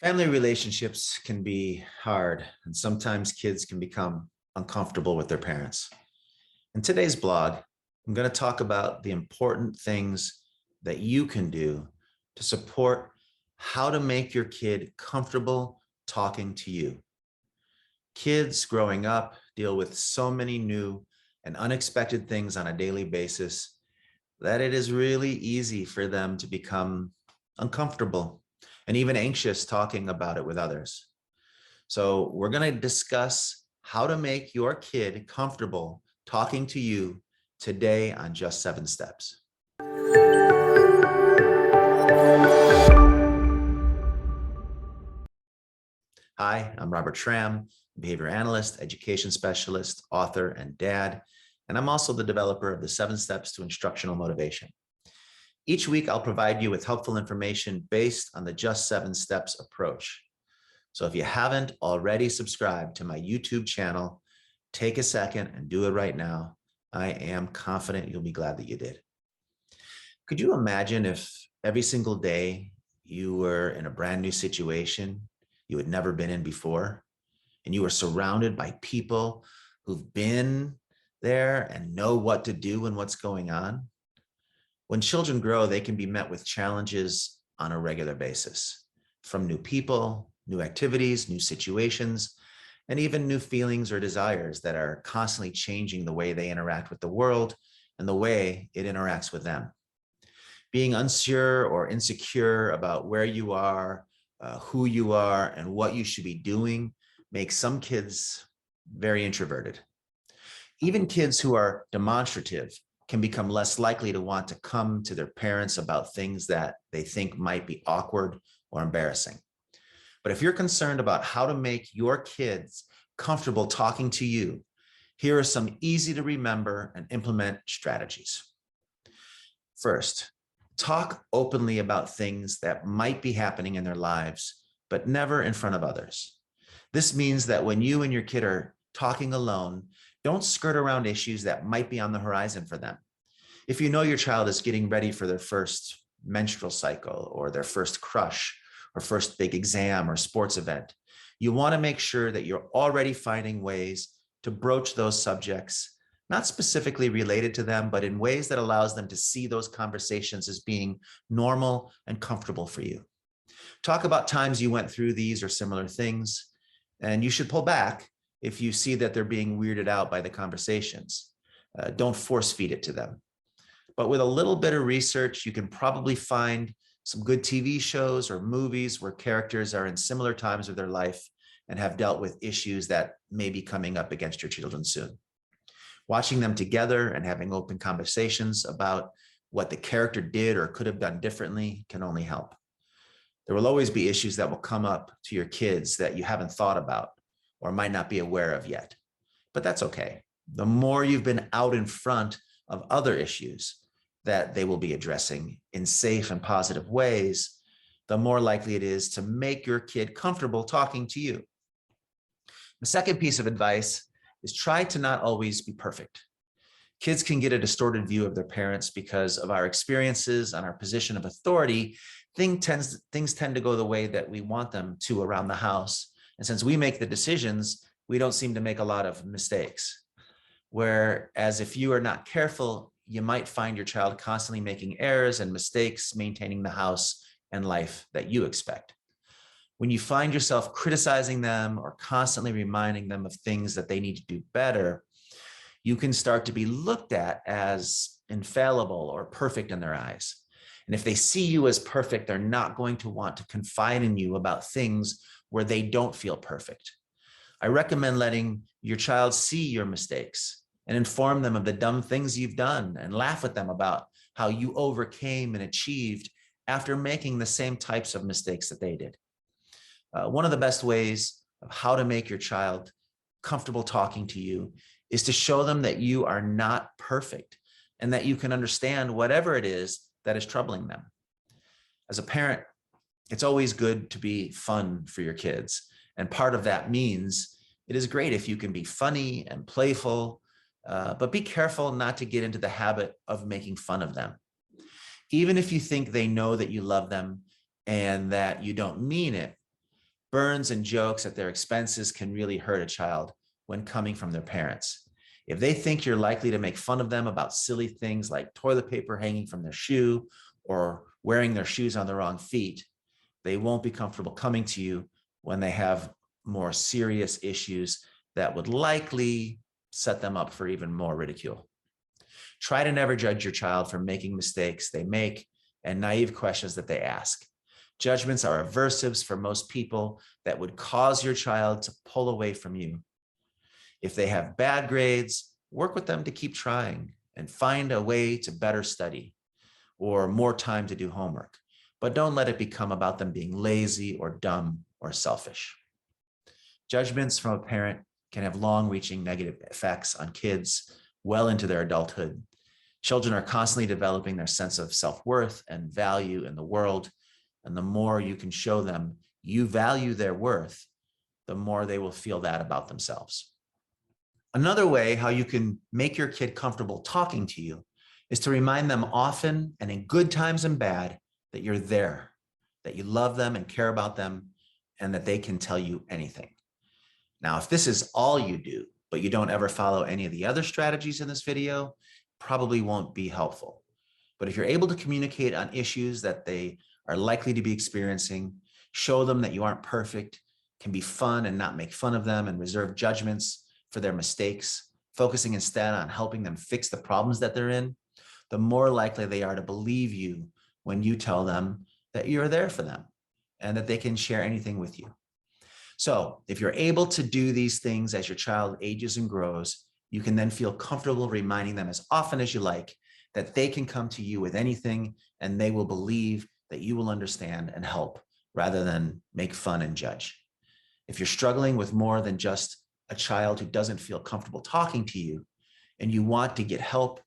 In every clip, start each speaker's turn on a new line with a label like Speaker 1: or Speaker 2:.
Speaker 1: Family relationships can be hard, and sometimes kids can become uncomfortable with their parents. In today's blog, I'm going to talk about the important things that you can do to support how to make your kid comfortable talking to you. Kids growing up deal with so many new and unexpected things on a daily basis that it is really easy for them to become uncomfortable and even anxious talking about it with others. So we're going to discuss how to make your kid comfortable talking to you today on Just 7 Steps. Hi, I'm Robert Schramm, behavior analyst, education specialist, author, and dad. And I'm also the developer of the 7 Steps to Instructional Motivation. Each week, I'll provide you with helpful information based on the Just 7 Steps approach. So if you haven't already subscribed to my YouTube channel, take a second and do it right now. I am confident you'll be glad that you did. Could you imagine if every single day you were in a brand new situation you had never been in before, and you were surrounded by people who've been there and know what to do and what's going on? When children grow, they can be met with challenges on a regular basis, from new people, new activities, new situations, and even new feelings or desires that are constantly changing the way they interact with the world and the way it interacts with them. Being unsure or insecure about where you are, who you are, and what you should be doing makes some kids very introverted. Even kids who are demonstrative can become less likely to want to come to their parents about things that they think might be awkward or embarrassing. But if you're concerned about how to make your kids comfortable talking to you, here are some easy to remember and implement strategies. First, talk openly about things that might be happening in their lives, but never in front of others. This means that when you and your kid are talking alone, don't skirt around issues that might be on the horizon for them. If you know your child is getting ready for their first menstrual cycle or their first crush or first big exam or sports event, you want to make sure that you're already finding ways to broach those subjects, not specifically related to them, but in ways that allows them to see those conversations as being normal and comfortable for you. Talk about times you went through these or similar things, and you should pull back if you see that they're being weirded out by the conversations. Don't force feed it to them. But with a little bit of research, you can probably find some good TV shows or movies where characters are in similar times of their life and have dealt with issues that may be coming up against your children soon. Watching them together and having open conversations about what the character did or could have done differently can only help. There will always be issues that will come up to your kids that you haven't thought about or might not be aware of yet, but that's okay. The more you've been out in front of other issues that they will be addressing in safe and positive ways, the more likely it is to make your kid comfortable talking to you. The second piece of advice is try to not always be perfect. Kids can get a distorted view of their parents because of our experiences and our position of authority. Things tend to go the way that we want them to around the house. And since we make the decisions, we don't seem to make a lot of mistakes. Whereas if you are not careful, you might find your child constantly making errors and mistakes, maintaining the house and life that you expect. When you find yourself criticizing them or constantly reminding them of things that they need to do better, you can start to be looked at as infallible or perfect in their eyes. And if they see you as perfect, they're not going to want to confide in you about things where they don't feel perfect. I recommend letting your child see your mistakes and inform them of the dumb things you've done and laugh with them about how you overcame and achieved after making the same types of mistakes that they did. One of the best ways of how to make your child comfortable talking to you is to show them that you are not perfect and that you can understand whatever it is that is troubling them. As a parent, it's always good to be fun for your kids. And part of that means it is great if you can be funny and playful, but be careful not to get into the habit of making fun of them. Even if you think they know that you love them and that you don't mean it, Burns and jokes at their expenses can really hurt a child when coming from their parents. If they think you're likely to make fun of them about silly things like toilet paper hanging from their shoe or wearing their shoes on the wrong feet, they won't be comfortable coming to you when they have more serious issues that would likely set them up for even more ridicule. Try to never judge your child for making mistakes they make and naive questions that they ask. Judgments are aversives for most people that would cause your child to pull away from you. If they have bad grades, work with them to keep trying and find a way to better study or more time to do homework. But don't let it become about them being lazy or dumb or selfish. Judgments from a parent can have long-reaching negative effects on kids well into their adulthood. Children are constantly developing their sense of self-worth and value in the world. And the more you can show them you value their worth, the more they will feel that about themselves. Another way how you can make your kid comfortable talking to you is to remind them often and in good times and bad that you're there, that you love them and care about them, and that they can tell you anything. Now, if this is all you do, but you don't ever follow any of the other strategies in this video, probably won't be helpful. But if you're able to communicate on issues that they are likely to be experiencing, show them that you aren't perfect, can be fun and not make fun of them, and reserve judgments for their mistakes, focusing instead on helping them fix the problems that they're in, the more likely they are to believe you when you tell them that you're there for them and that they can share anything with you. So if you're able to do these things as your child ages and grows, you can then feel comfortable reminding them as often as you like that they can come to you with anything and they will believe that you will understand and help rather than make fun and judge. If you're struggling with more than just a child who doesn't feel comfortable talking to you and you want to get help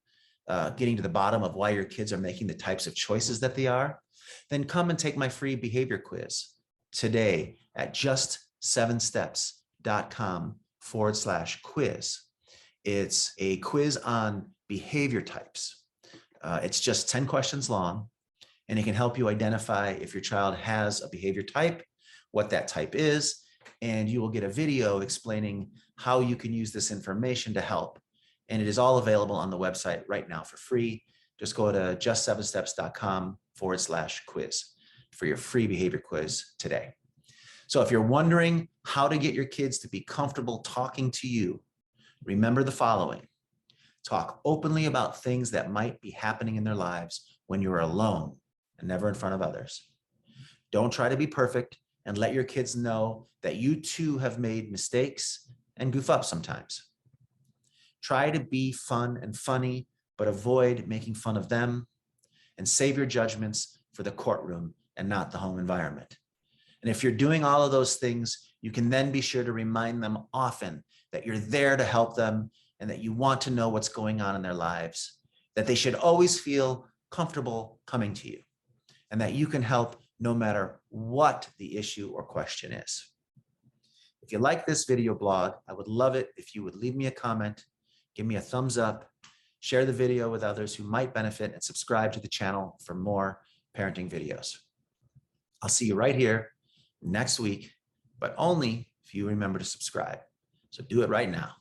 Speaker 1: getting to the bottom of why your kids are making the types of choices that they are, then come and take my free behavior quiz today at just7steps.com/quiz. It's a quiz on behavior types. It's just 10 questions long, and it can help you identify if your child has a behavior type, what that type is, and you will get a video explaining how you can use this information to help. And it is all available on the website right now for free. Just go to just7steps.com/quiz for your free behavior quiz today. So if you're wondering how to get your kids to be comfortable talking to you, remember the following. Talk openly about things that might be happening in their lives when you're alone and never in front of others. Don't try to be perfect, and let your kids know that you too have made mistakes and goof up sometimes. Try to be fun and funny, but avoid making fun of them, and save your judgments for the courtroom and not the home environment. And if you're doing all of those things, you can then be sure to remind them often that you're there to help them and that you want to know what's going on in their lives, that they should always feel comfortable coming to you, and that you can help no matter what the issue or question is. If you like this video blog, I would love it if you would leave me a comment, give me a thumbs up, share the video with others who might benefit, and subscribe to the channel for more parenting videos. I'll see you right here next week, but only if you remember to subscribe. So do it right now.